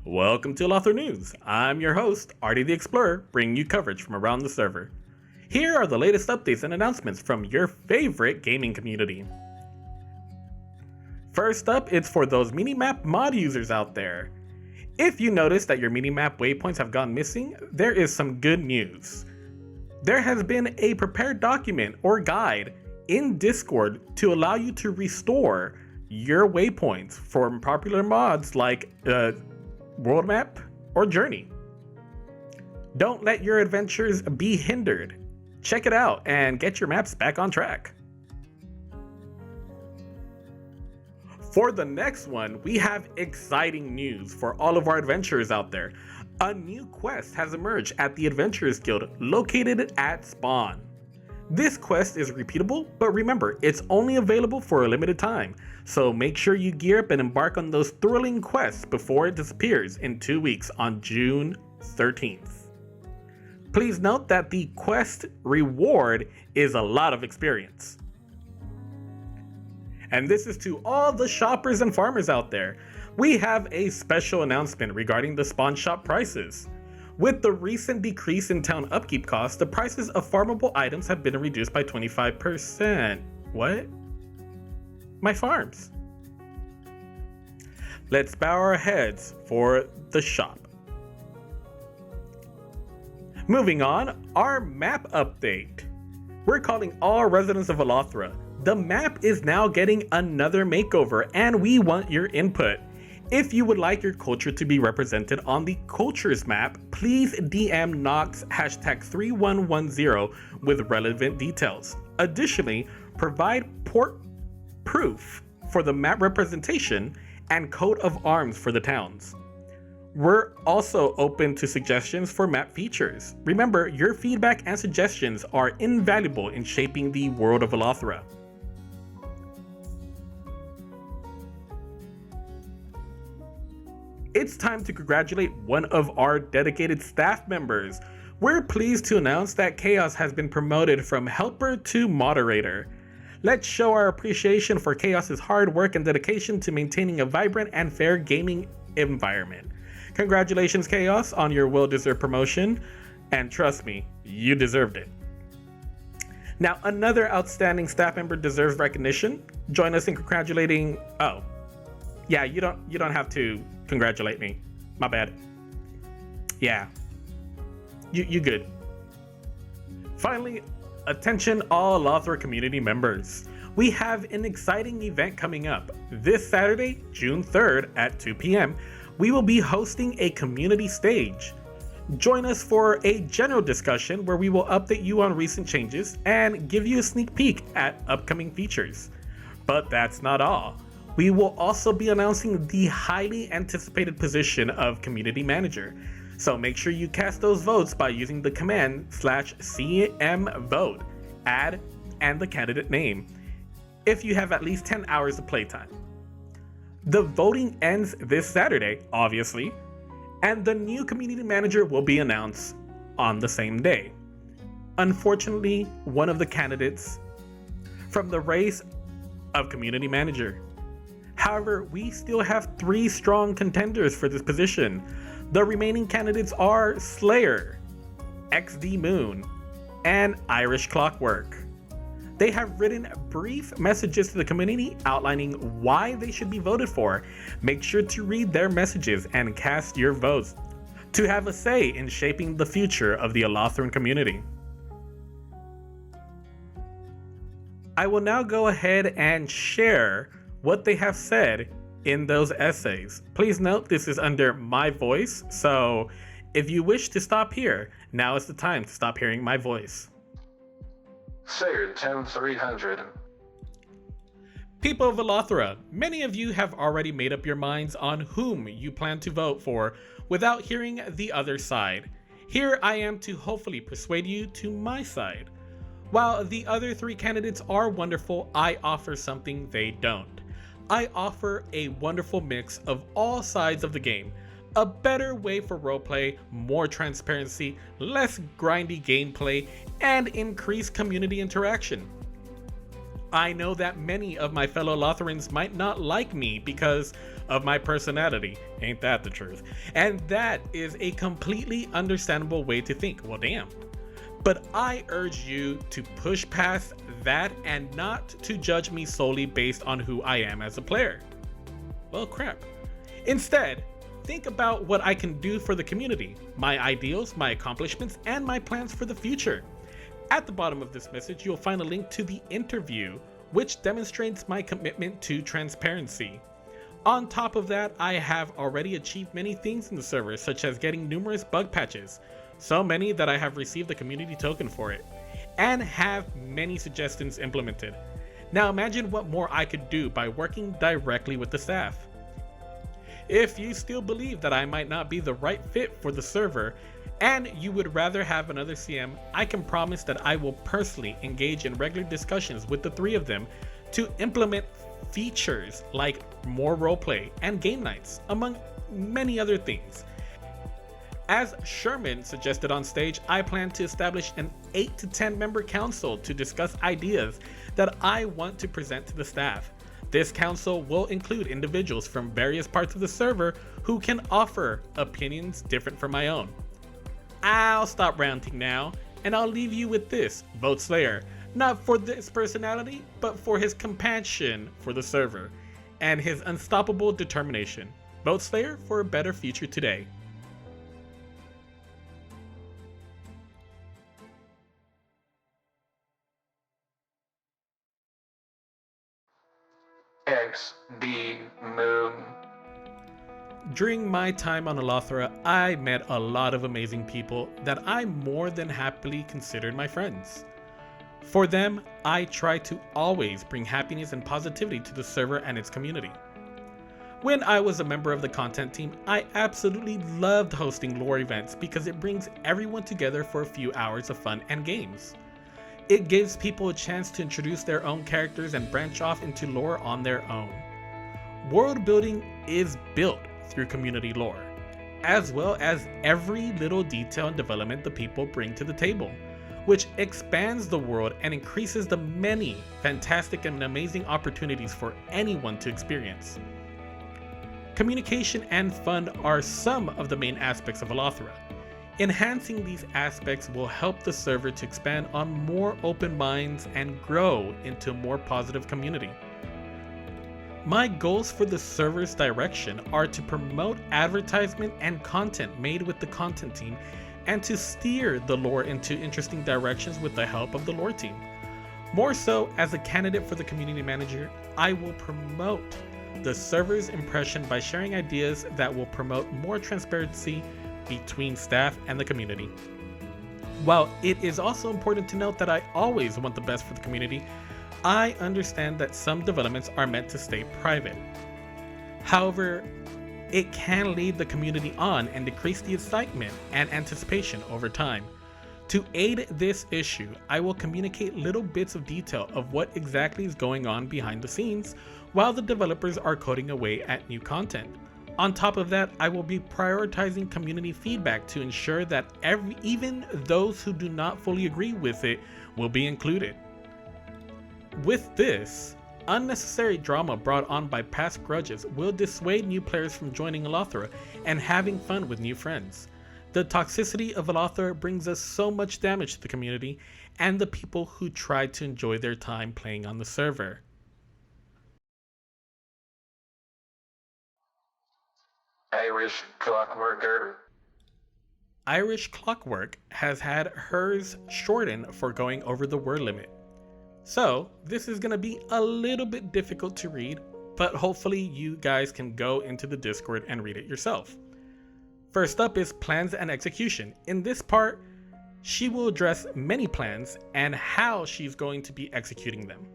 Welcome to Alathra News. I'm your host, Artie the Explorer, bringing you coverage from around the server. Here are the latest updates and announcements from your favorite gaming community. First up, it's for those minimap mod users out there. If you notice that your minimap waypoints have gone missing, there is some good news. There has been a prepared document or guide in Discord to allow you to restore your waypoints from popular mods like World Map or Journey. Don't let your adventures be hindered. Check it out and get your maps back on track. For the next one, we have exciting news for all of our adventurers out there. A new quest has emerged at the Adventurers Guild located at Spawn. This quest is repeatable, but remember, it's only available for a limited time, so make sure you gear up and embark on those thrilling quests before it disappears in 2 weeks on June 13th. Please note that the quest reward is a lot of experience. And this is to all the shoppers and farmers out there. We have a special announcement regarding the Spawn shop prices. With the recent decrease in town upkeep costs, the prices of farmable items have been reduced by 25%. What? My farms. Let's bow our heads for the shop. Moving on, our map update. We're calling all residents of Alathra. The map is now getting another makeover and we want your input. If you would like your culture to be represented on the cultures map, please DM Nox #3110 with relevant details. Additionally, provide port proof for the map representation and coat of arms for the towns. We're also open to suggestions for map features. Remember, your feedback and suggestions are invaluable in shaping the world of Alathra. It's time to congratulate one of our dedicated staff members. We're pleased to announce that Chaos has been promoted from helper to moderator. Let's show our appreciation for Chaos's hard work and dedication to maintaining a vibrant and fair gaming environment. Congratulations, Chaos, on your well-deserved promotion, and trust me, you deserved it. Now, another outstanding staff member deserves recognition. Join us in congratulating. Oh, yeah, you don't have to congratulate me. My bad. Yeah, you good. Finally, attention all Alathra community members. We have an exciting event coming up. This Saturday, June 3rd at 2 p.m., we will be hosting a community stage. Join us for a general discussion where we will update you on recent changes and give you a sneak peek at upcoming features. But that's not all. We will also be announcing the highly anticipated position of community manager. So make sure you cast those votes by using the command /CMVote, add, and the candidate name, if you have at least 10 hours of playtime. The voting ends this Saturday, obviously, and the new community manager will be announced on the same day. Unfortunately, one of the candidates from the race of community manager. However, we still have 3 strong contenders for this position. The remaining candidates are Slayer, XD Moon, and Irish Clockwork. They have written brief messages to the community outlining why they should be voted for. Make sure to read their messages and cast your votes to have a say in shaping the future of the Alathran community. I will now go ahead and share what they have said in those essays. Please note this is under my voice, so if you wish to stop here, now is the time to stop hearing my voice. Sayer 10300. People of Alathra, many of you have already made up your minds on whom you plan to vote for without hearing the other side. Here I am to hopefully persuade you to my side. While the other 3 candidates are wonderful, I offer something they don't. I offer a wonderful mix of all sides of the game. A better way for roleplay, more transparency, less grindy gameplay, and increased community interaction. I know that many of my fellow Lothrans might not like me because of my personality. Ain't that the truth? And that is a completely understandable way to think. Well, damn. But I urge you to push past that and not to judge me solely based on who I am as a player. Well, crap. Instead, think about what I can do for the community, my ideals, my accomplishments, and my plans for the future. At the bottom of this message, you'll find a link to the interview, which demonstrates my commitment to transparency. On top of that, I have already achieved many things in the server, such as getting numerous bug patches, so many that I have received a community token for it, and have many suggestions implemented. Now imagine what more I could do by working directly with the staff. If you still believe that I might not be the right fit for the server, and you would rather have another CM, I can promise that I will personally engage in regular discussions with the three of them to implement features like more roleplay and game nights, among many other things. As Sherman suggested on stage, I plan to establish an 8 to 10 member council to discuss ideas that I want to present to the staff. This council will include individuals from various parts of the server who can offer opinions different from my own. I'll stop ranting now, and I'll leave you with this: vote Slayer, not for this personality, but for his compassion for the server, and his unstoppable determination. Vote Slayer for a better future today. X, D, Moon. During my time on Alathra, I met a lot of amazing people that I more than happily considered my friends. For them, I try to always bring happiness and positivity to the server and its community. When I was a member of the content team, I absolutely loved hosting lore events because it brings everyone together for a few hours of fun and games. It gives people a chance to introduce their own characters and branch off into lore on their own. World building is built through community lore, as well as every little detail and development the people bring to the table, which expands the world and increases the many fantastic and amazing opportunities for anyone to experience. Communication and fun are some of the main aspects of Alathra. Enhancing these aspects will help the server to expand on more open minds and grow into a more positive community. My goals for the server's direction are to promote advertisement and content made with the content team, and to steer the lore into interesting directions with the help of the lore team. More so, as a candidate for the community manager, I will promote the server's impression by sharing ideas that will promote more transparency between staff and the community. While it is also important to note that I always want the best for the community, I understand that some developments are meant to stay private. However, it can lead the community on and decrease the excitement and anticipation over time. To aid this issue, I will communicate little bits of detail of what exactly is going on behind the scenes while the developers are coding away at new content. On top of that, I will be prioritizing community feedback to ensure that even those who do not fully agree with it will be included. With this, unnecessary drama brought on by past grudges will dissuade new players from joining Alathra and having fun with new friends. The toxicity of Alathra brings us so much damage to the community and the people who try to enjoy their time playing on the server. Irish Clockworker. Irish Clockwork has had hers shortened for going over the word limit. So this is going to be a little bit difficult to read, but hopefully you guys can go into the Discord and read it yourself. First up is plans and execution. In this part, she will address many plans and how she's going to be executing them.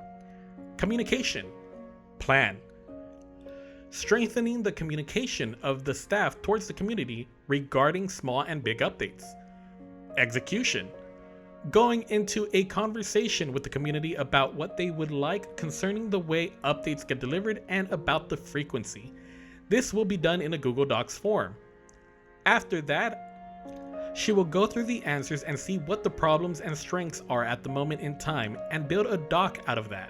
Communication. Plan. Strengthening the communication of the staff towards the community regarding small and big updates. Execution. Going into a conversation with the community about what they would like concerning the way updates get delivered and about the frequency. This will be done in a Google Docs form. After that, she will go through the answers and see what the problems and strengths are at the moment in time and build a doc out of that.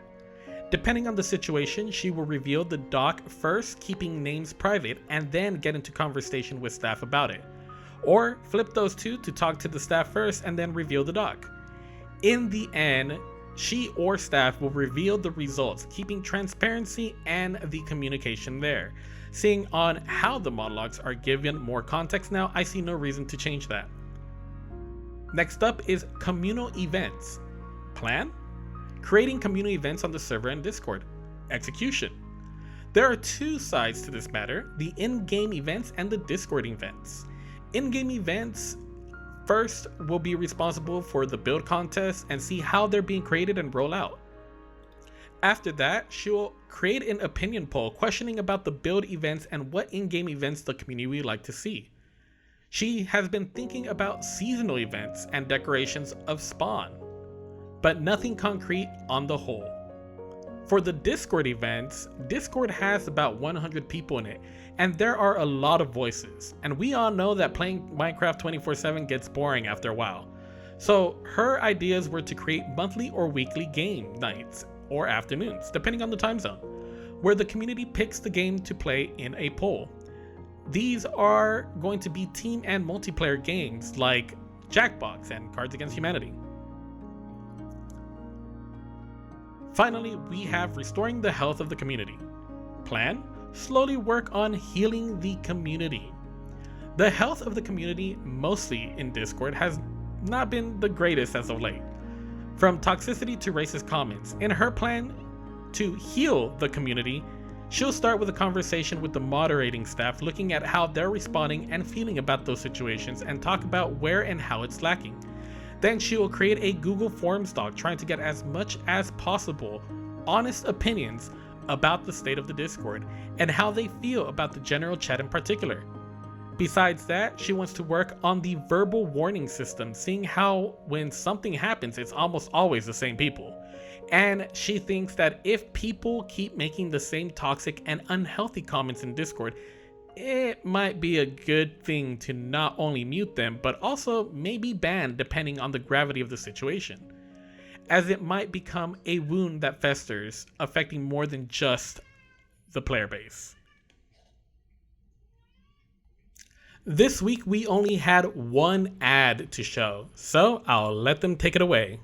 Depending on the situation, she will reveal the doc first, keeping names private, and then get into conversation with staff about it. Or flip those two to talk to the staff first and then reveal the doc. In the end, she or staff will reveal the results, keeping transparency and the communication there. Seeing on how the monologues are given more context now, I see no reason to change that. Next up is communal events. Plan? Creating community events on the server and Discord. Execution. There are two sides to this matter, the in-game events and the Discord events. In-game events first will be responsible for the build contest and see how they're being created and roll out. After that, she will create an opinion poll questioning about the build events and what in-game events the community would like to see. She has been thinking about seasonal events and decorations of spawn, but nothing concrete on the whole. For the Discord events, Discord has about 100 people in it, and there are a lot of voices, and we all know that playing Minecraft 24/7 gets boring after a while. So her ideas were to create monthly or weekly game nights or afternoons, depending on the time zone, where the community picks the game to play in a poll. These are going to be team and multiplayer games like Jackbox and Cards Against Humanity. Finally, we have restoring the health of the community. Plan? Slowly work on healing the community. The health of the community, mostly in Discord, has not been the greatest as of late. From toxicity to racist comments. In her plan to heal the community, she'll start with a conversation with the moderating staff, looking at how they're responding and feeling about those situations and talk about where and how it's lacking. Then she will create a Google Forms doc trying to get as much as possible honest opinions about the state of the Discord and how they feel about the general chat in particular. Besides that, she wants to work on the verbal warning system, seeing how when something happens, it's almost always the same people. And she thinks that if people keep making the same toxic and unhealthy comments in Discord, it might be a good thing to not only mute them, but also maybe ban depending on the gravity of the situation, as it might become a wound that festers, affecting more than just the player base. This week we only had one ad to show, so I'll let them take it away.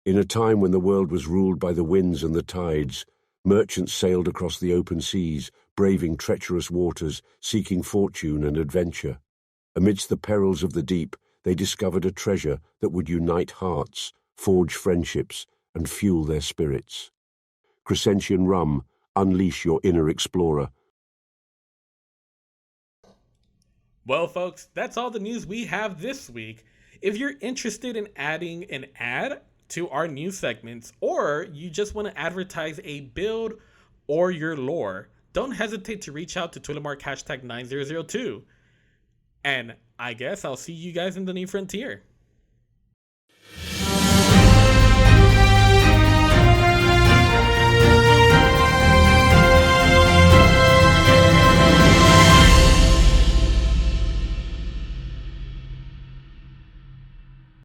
In a time when the world was ruled by the winds and the tides, merchants sailed across the open seas, braving treacherous waters, seeking fortune and adventure. Amidst the perils of the deep, they discovered a treasure that would unite hearts, forge friendships, and fuel their spirits. Crescentian Rum, unleash your inner explorer. Well, folks, that's all the news we have this week. If you're interested in adding an ad to our news segments, or you just want to advertise a build or your lore, don't hesitate to reach out to Twillermark #9002. And I guess I'll see you guys in the new frontier.